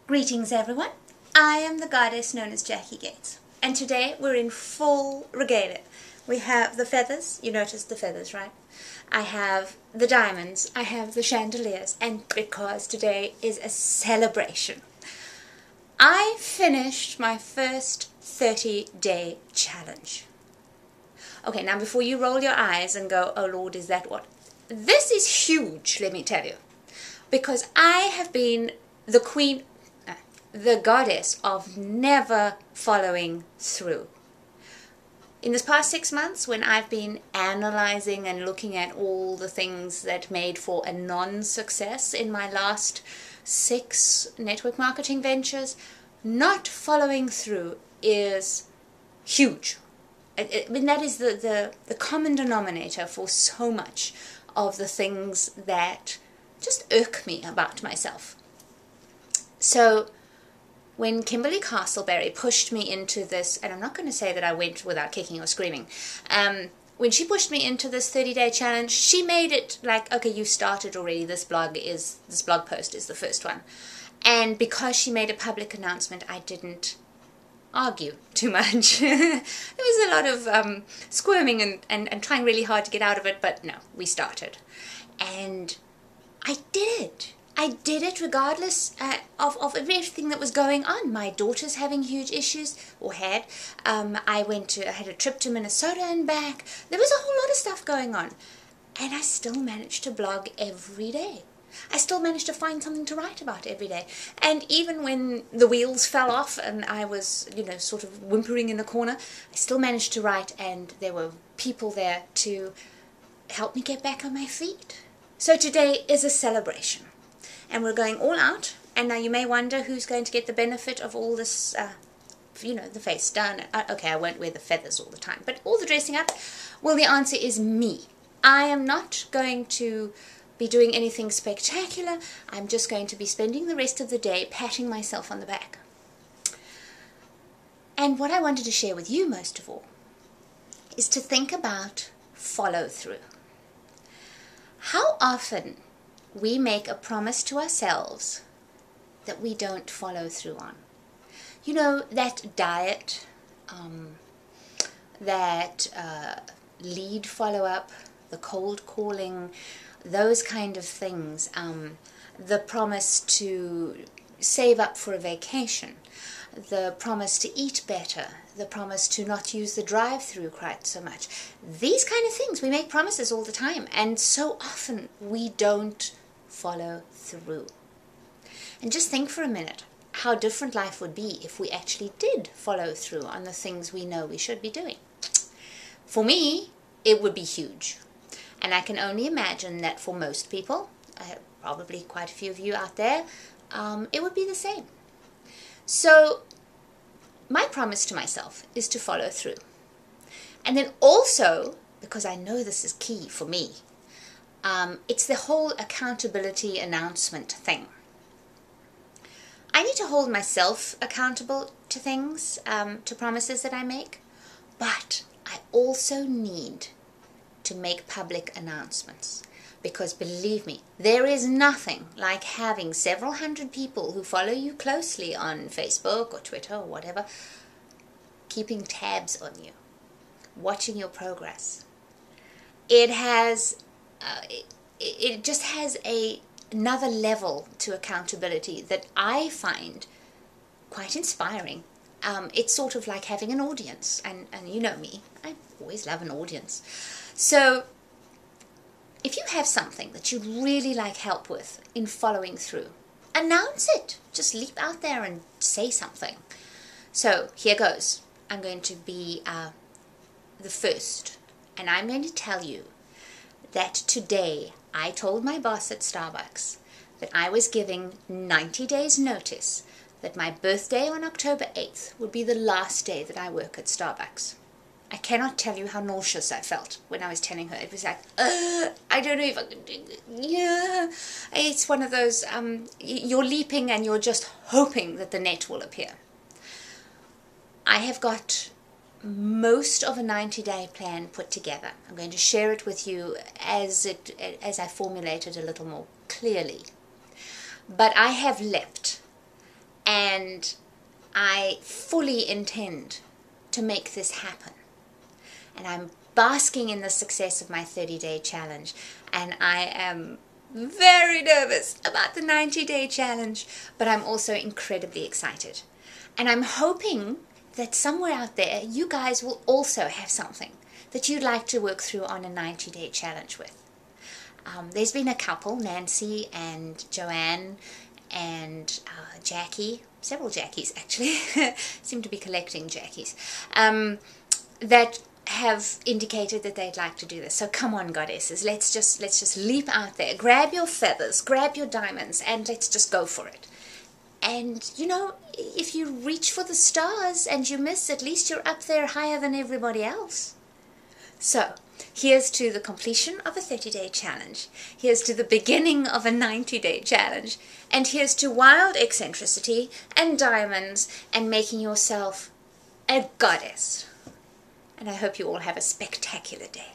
Greetings everyone, I am the goddess known as Jackie Gates, and today we're in full regalia. We have the feathers, you noticed the feathers, right? I have the diamonds, I have the chandeliers, and because today is a celebration, I finished my first 30-day challenge. Okay, now before you roll your eyes and go, oh Lord, is that what? This is huge, let me tell you, because I have been the queen, the goddess of never following through. In this past 6 months, when I've been analyzing and looking at all the things that made for a non-success in my last 6 network marketing ventures, not following through is huge. I mean, that is the common denominator for so much of the things that just irk me about myself. So when Kimberly Castleberry pushed me into this, and I'm not going to say that I went without kicking or screaming, when she pushed me into this 30-day challenge, she made it like, okay, you started already, this blog post is the first one. And because she made a public announcement, I didn't argue too much. There was a lot of squirming and trying really hard to get out of it, but no, we started. And I did it. I did it regardless of everything that was going on. My daughter's having huge issues, or had. I had a trip to Minnesota and back. There was a whole lot of stuff going on. And I still managed to blog every day. I still managed to find something to write about every day. And even when the wheels fell off and I was, sort of whimpering in the corner, I still managed to write, and there were people there to help me get back on my feet. So today is a celebration. And we're going all out, and now you may wonder who's going to get the benefit of all this, the face done. Okay, I won't wear the feathers all the time, but all the dressing up, well, the answer is me. I am not going to be doing anything spectacular. I'm just going to be spending the rest of the day patting myself on the back. And what I wanted to share with you most of all is to think about follow through. How often we make a promise to ourselves that we don't follow through on. You know, that diet, that lead follow-up, the cold calling, those kind of things, the promise to save up for a vacation, the promise to eat better, the promise to not use the drive-through quite so much. These kind of things, we make promises all the time, and so often we don't follow through. And just think for a minute how different life would be if we actually did follow through on the things we know we should be doing. For me, it would be huge. And I can only imagine that for most people, probably quite a few of you out there, it would be the same. So my promise to myself is to follow through. And then also, because I know this is key for me, it's the whole accountability announcement thing. I need to hold myself accountable to things, to promises that I make, but I also need to make public announcements. Because believe me, there is nothing like having several hundred people who follow you closely on Facebook or Twitter or whatever, keeping tabs on you, watching your progress. It just has another level to accountability that I find quite inspiring. It's sort of like having an audience, and you know me, I always love an audience. So if you have something that you'd really like help with in following through, announce it. Just leap out there and say something. So here goes. I'm going to be the first, and I'm going to tell you that today I told my boss at Starbucks that I was giving 90 days notice that my birthday on October 8th would be the last day that I work at Starbucks. I cannot tell you how nauseous I felt when I was telling her. It was like, I don't know if I can do it. Yeah. It's one of those, you're leaping and you're just hoping that the net will appear. I have got most of a 90-day plan put together. I'm going to share it with you as I formulate it a little more clearly. But I have leapt and I fully intend to make this happen. And I'm basking in the success of my 30-day challenge, and I am very nervous about the 90-day challenge, but I'm also incredibly excited. And I'm hoping that somewhere out there you guys will also have something that you'd like to work through on a 90-day challenge with. There's been a couple, Nancy and Joanne and Jackie, several Jackies actually, seem to be collecting Jackies, that have indicated that they'd like to do this. So come on, goddesses, let's just leap out there, grab your feathers, grab your diamonds, and let's just go for it. And you know, if you reach for the stars and you miss, at least you're up there higher than everybody else. So here's to the completion of a 30-day challenge, here's to the beginning of a 90-day challenge, and here's to wild eccentricity and diamonds and making yourself a goddess. And I hope you all have a spectacular day.